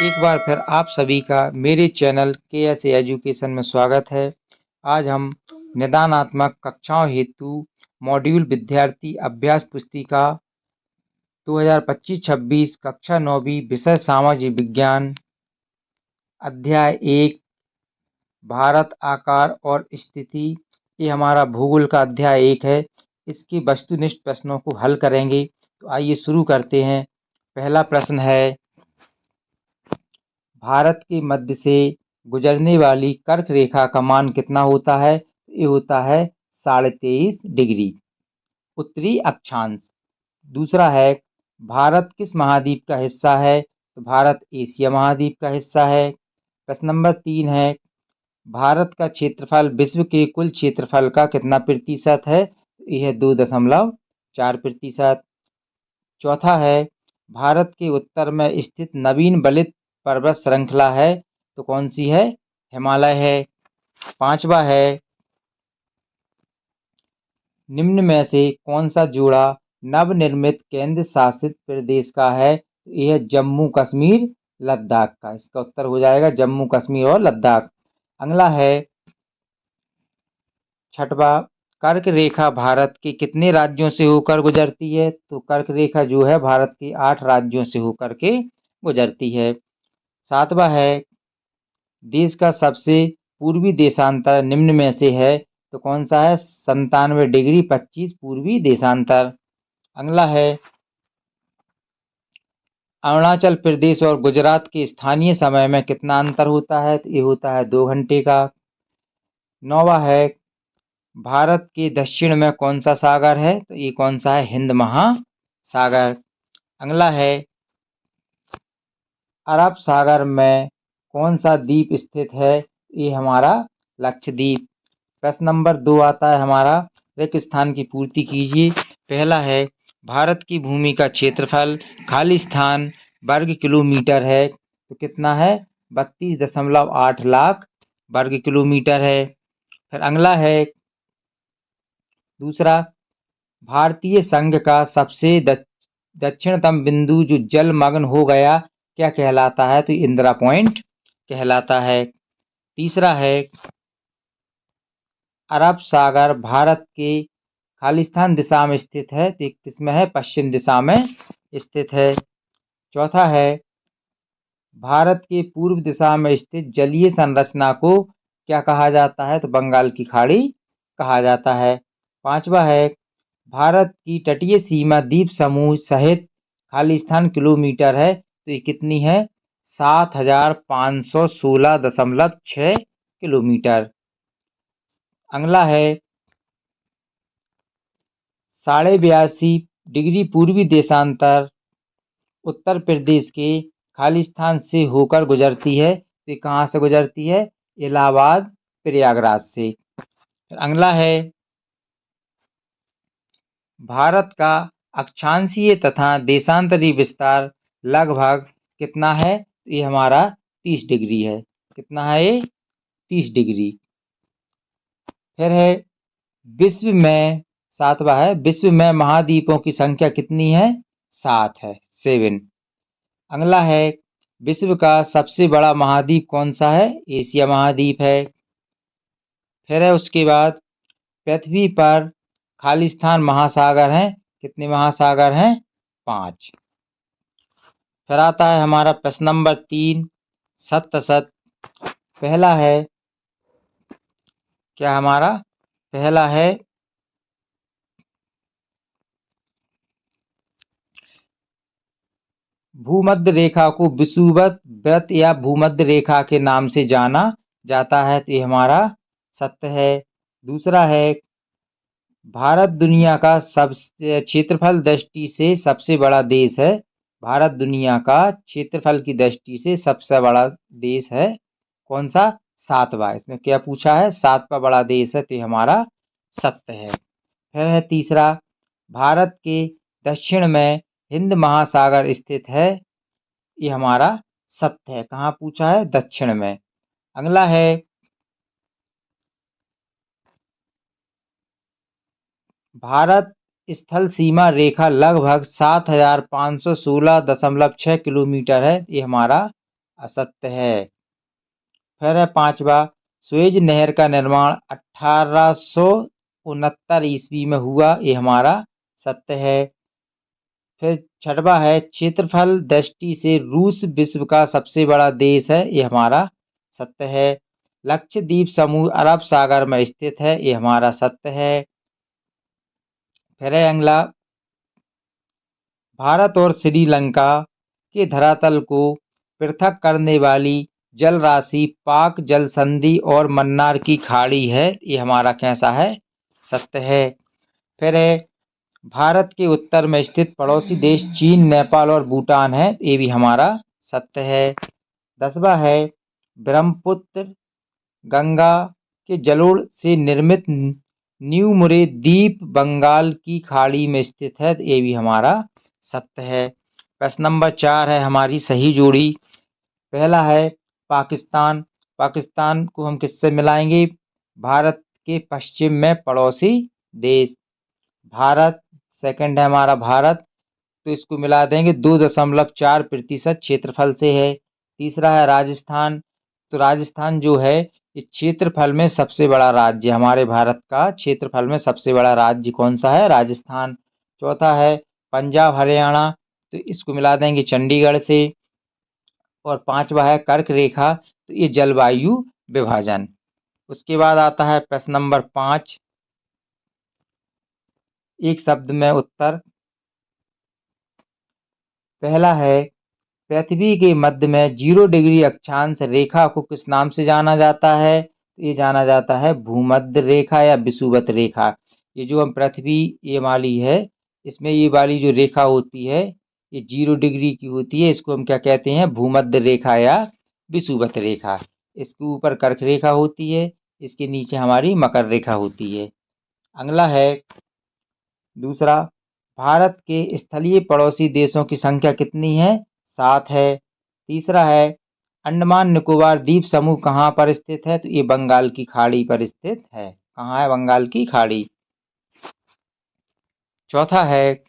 एक बार फिर आप सभी का मेरे चैनल KS एजुकेशन में स्वागत है। आज हम निदानात्मक कक्षाओं हेतु मॉड्यूल विद्यार्थी अभ्यास पुस्तिका 2025-26 कक्षा 9वीं विषय सामाजिक विज्ञान अध्याय 1 भारत आकार और स्थिति, ये हमारा भूगोल का अध्याय 1 है। इसके वस्तुनिष्ठ प्रश्नों को हल करेंगे। तो आइए शुरू करते हैं। पहला प्रश्न है, भारत के मध्य से गुजरने वाली कर्क रेखा का मान कितना होता है? ये होता है 23.5 डिग्री उत्तरी अक्षांश। दूसरा है, भारत किस महाद्वीप का हिस्सा है? तो भारत एशिया महाद्वीप का हिस्सा है। प्रश्न नंबर 3 है, भारत का क्षेत्रफल विश्व के कुल क्षेत्रफल का कितना प्रतिशत है? यह 2.4%। चौथा है, भारत के उत्तर में स्थित नवीन बलित पर्वत श्रृंखला है तो कौन सी है? हिमालय है। पांचवा है, निम्न में से कौन सा जोड़ा नवनिर्मित केंद्र शासित प्रदेश का है? यह जम्मू कश्मीर लद्दाख का। इसका उत्तर हो जाएगा जम्मू कश्मीर और लद्दाख। अगला है छठवा, कर्क रेखा भारत के कितने राज्यों से होकर गुजरती है? तो कर्क रेखा जो है भारत के 8 राज्यों से होकर के गुजरती है। सातवां है, देश का सबसे पूर्वी देशांतर निम्न में से है तो कौन सा है? 97 डिग्री 25 पूर्वी देशांतर। अगला है, अरुणाचल प्रदेश और गुजरात के स्थानीय समय में कितना अंतर होता है? तो ये होता है 2 घंटे का। नौवा है, भारत के दक्षिण में कौन सा सागर है? तो ये कौन सा है? हिंद महासागर। अगला है, अरब सागर में कौन सा द्वीप स्थित है? ये हमारा लक्षद्वीप। प्रश्न नंबर 2 आता है हमारा, रिक्त स्थान की पूर्ति कीजिए। पहला है, भारत की भूमि का क्षेत्रफल खाली स्थान वर्ग किलोमीटर है तो कितना है? 32.8 लाख वर्ग किलोमीटर है। फिर अगला है, दूसरा, भारतीय संघ का सबसे दक्षिणतम बिंदु जो जलमग्न हो गया क्या कहलाता है? तो इंदिरा पॉइंट कहलाता है। तीसरा है, अरब सागर भारत के खालिस्तान दिशा में स्थित है तो किसमें है? पश्चिम दिशा में स्थित है। चौथा है, भारत के पूर्व दिशा में स्थित जलीय संरचना को क्या कहा जाता है? तो बंगाल की खाड़ी कहा जाता है। पांचवा है, भारत की तटीय सीमा द्वीप समूह सहित खालिस्तान किलोमीटर है तो ये कितनी है? 7516.6 किलोमीटर। अगला है, 82.5 डिग्री पूर्वी देशांतर उत्तर प्रदेश के खालिस्तान से होकर गुजरती है तो कहाँ से गुजरती है? इलाहाबाद प्रयागराज से। अगला है, भारत का अक्षांशीय तथा देशांतरी विस्तार लगभग कितना है? ये हमारा 30 डिग्री है। कितना है ये? 30 डिग्री। फिर है, विश्व में सातवां है, विश्व में महाद्वीपों की संख्या कितनी है? 7 है, 7। अगला है, विश्व का सबसे बड़ा महाद्वीप कौन सा है? एशिया महाद्वीप है। फिर है उसके बाद, पृथ्वी पर खालिस्तान महासागर हैं। कितने महासागर हैं? 5। फिर आता है हमारा प्रश्न नंबर 3, सत्य असत। पहला है, क्या हमारा पहला है, भूमध्य रेखा को विषुवत व्रत या भूमध्य रेखा के नाम से जाना जाता है तो ये हमारा सत्य है। दूसरा है, भारत दुनिया का सबसे क्षेत्रफल दृष्टि से सबसे बड़ा देश है। भारत दुनिया का क्षेत्रफल की दृष्टि से सबसे बड़ा देश है। कौन सा? 7वां। इसमें क्या पूछा है? 7वां बड़ा देश है तो ये हमारा सत्य है। फिर है तीसरा, भारत के दक्षिण में हिंद महासागर स्थित है। ये हमारा सत्य है। कहाँ पूछा है? दक्षिण में। अगला है, भारत स्थल सीमा रेखा लगभग 7516.6 किलोमीटर है। ये हमारा असत्य है। फिर है 5वां, सुएज नहर का निर्माण 1869 ईस्वी में हुआ, ये हमारा सत्य है। फिर 6वां है, क्षेत्रफल दृष्टि से रूस विश्व का सबसे बड़ा देश है, ये हमारा सत्य है। लक्षद्वीप समूह अरब सागर में स्थित है, ये हमारा सत्य है। फिर है अगला, भारत और श्रीलंका के धरातल को पृथक करने वाली जल राशि पाक जल संधि और मन्नार की खाड़ी है, ये हमारा कैसा है, सत्य है। फिर है, भारत के उत्तर में स्थित पड़ोसी देश चीन, नेपाल और भूटान है, ये भी हमारा सत्य है। 10वां है, ब्रह्मपुत्र गंगा के जलोढ़ से निर्मित न्यू मुरे द्वीप बंगाल की खाड़ी में स्थित है, ये भी हमारा सत्य है। प्रश्न नंबर 4 है हमारी सही जोड़ी। पहला है पाकिस्तान। पाकिस्तान को हम किससे मिलाएंगे? भारत के पश्चिम में पड़ोसी देश भारत। सेकंड है हमारा भारत, तो इसको मिला देंगे 2.4% क्षेत्रफल से है। तीसरा है राजस्थान, तो राजस्थान जो है ये क्षेत्रफल में सबसे बड़ा राज्य, हमारे भारत का क्षेत्रफल में सबसे बड़ा राज्य कौन सा है? राजस्थान। चौथा है पंजाब हरियाणा, तो इसको मिला देंगे चंडीगढ़ से। और 5वां है कर्क रेखा, तो ये जलवायु विभाजन। उसके बाद आता है प्रश्न नंबर 5, एक शब्द में उत्तर। पहला है, पृथ्वी के मध्य में 0 डिग्री अक्षांश रेखा को किस नाम से जाना जाता है? ये जाना जाता है भूमध्य रेखा या विषुवत रेखा। ये जो हम पृथ्वी ये वाली है, इसमें ये वाली जो रेखा होती है ये 0 डिग्री की होती है, इसको हम क्या कहते हैं? भूमध्य रेखा या विषुवत रेखा। इसके ऊपर कर्क रेखा होती है, इसके नीचे हमारी मकर रेखा होती है। अगला है दूसरा, भारत के स्थलीय पड़ोसी देशों की संख्या कितनी है? 7 है। तीसरा है, अंडमान निकोबार द्वीप समूह कहाँ पर स्थित है? तो ये बंगाल की खाड़ी पर स्थित है। कहाँ है? बंगाल की खाड़ी। चौथा है,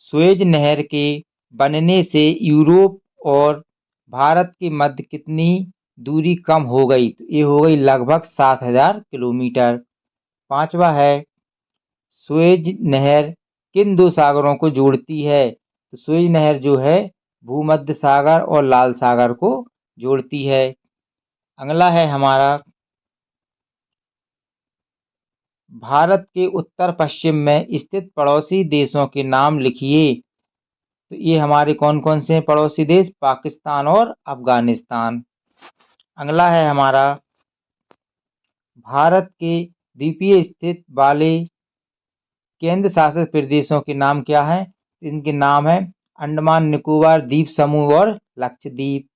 सुएज नहर के बनने से यूरोप और भारत के मध्य कितनी दूरी कम हो गई? तो ये हो गई लगभग 7,000 किलोमीटर। 5वां है, सुएज नहर किन दो सागरों को जोड़ती है? तो सुएज नहर जो है भूमध्य सागर और लाल सागर को जोड़ती है। अगला है हमारा, भारत के उत्तर पश्चिम में स्थित पड़ोसी देशों के नाम लिखिए। तो ये हमारे कौन कौन से पड़ोसी देश? पाकिस्तान और अफगानिस्तान। अगला है हमारा, भारत के द्वीपीय स्थित वाले केंद्र शासित प्रदेशों के नाम क्या हैं? इनके नाम है अंडमान निकोबार द्वीप समूह और लक्षद्वीप।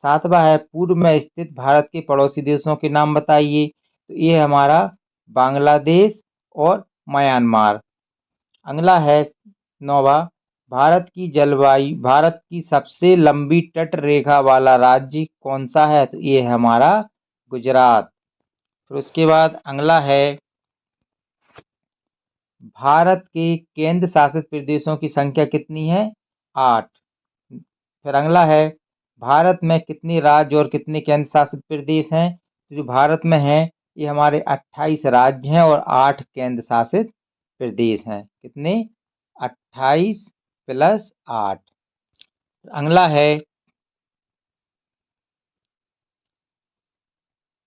7वां है, पूर्व में स्थित भारत के पड़ोसी देशों के नाम बताइए। तो ये हमारा बांग्लादेश और म्यांमार। अगला है 9वां, भारत की सबसे लंबी तट रेखा वाला राज्य कौन सा है? तो ये है हमारा गुजरात। फिर उसके बाद अगला है, भारत के केंद्र शासित प्रदेशों की संख्या कितनी है? 8। फिर अगला है, भारत में कितने राज्य और कितने केंद्र शासित प्रदेश हैं? तो जो भारत में है ये हमारे 28 राज्य हैं और 8 केंद्र शासित प्रदेश हैं। कितने? 28 प्लस 8। अगला है,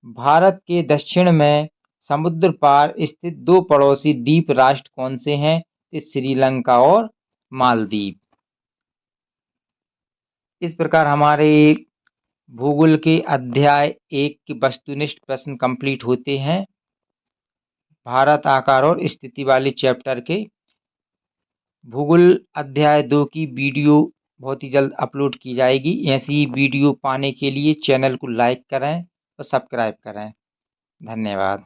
भारत के दक्षिण में समुद्र पार स्थित 2 पड़ोसी द्वीप राष्ट्र कौन से हैं? तो श्रीलंका और मालदीव। इस प्रकार हमारे भूगोल के अध्याय 1 के वस्तुनिष्ठ प्रश्न कंप्लीट होते हैं। भारत आकार और स्थिति वाले चैप्टर के भूगोल अध्याय 2 की वीडियो बहुत ही जल्द अपलोड की जाएगी। ऐसी वीडियो पाने के लिए चैनल को लाइक करें और सब्सक्राइब करें। धन्यवाद।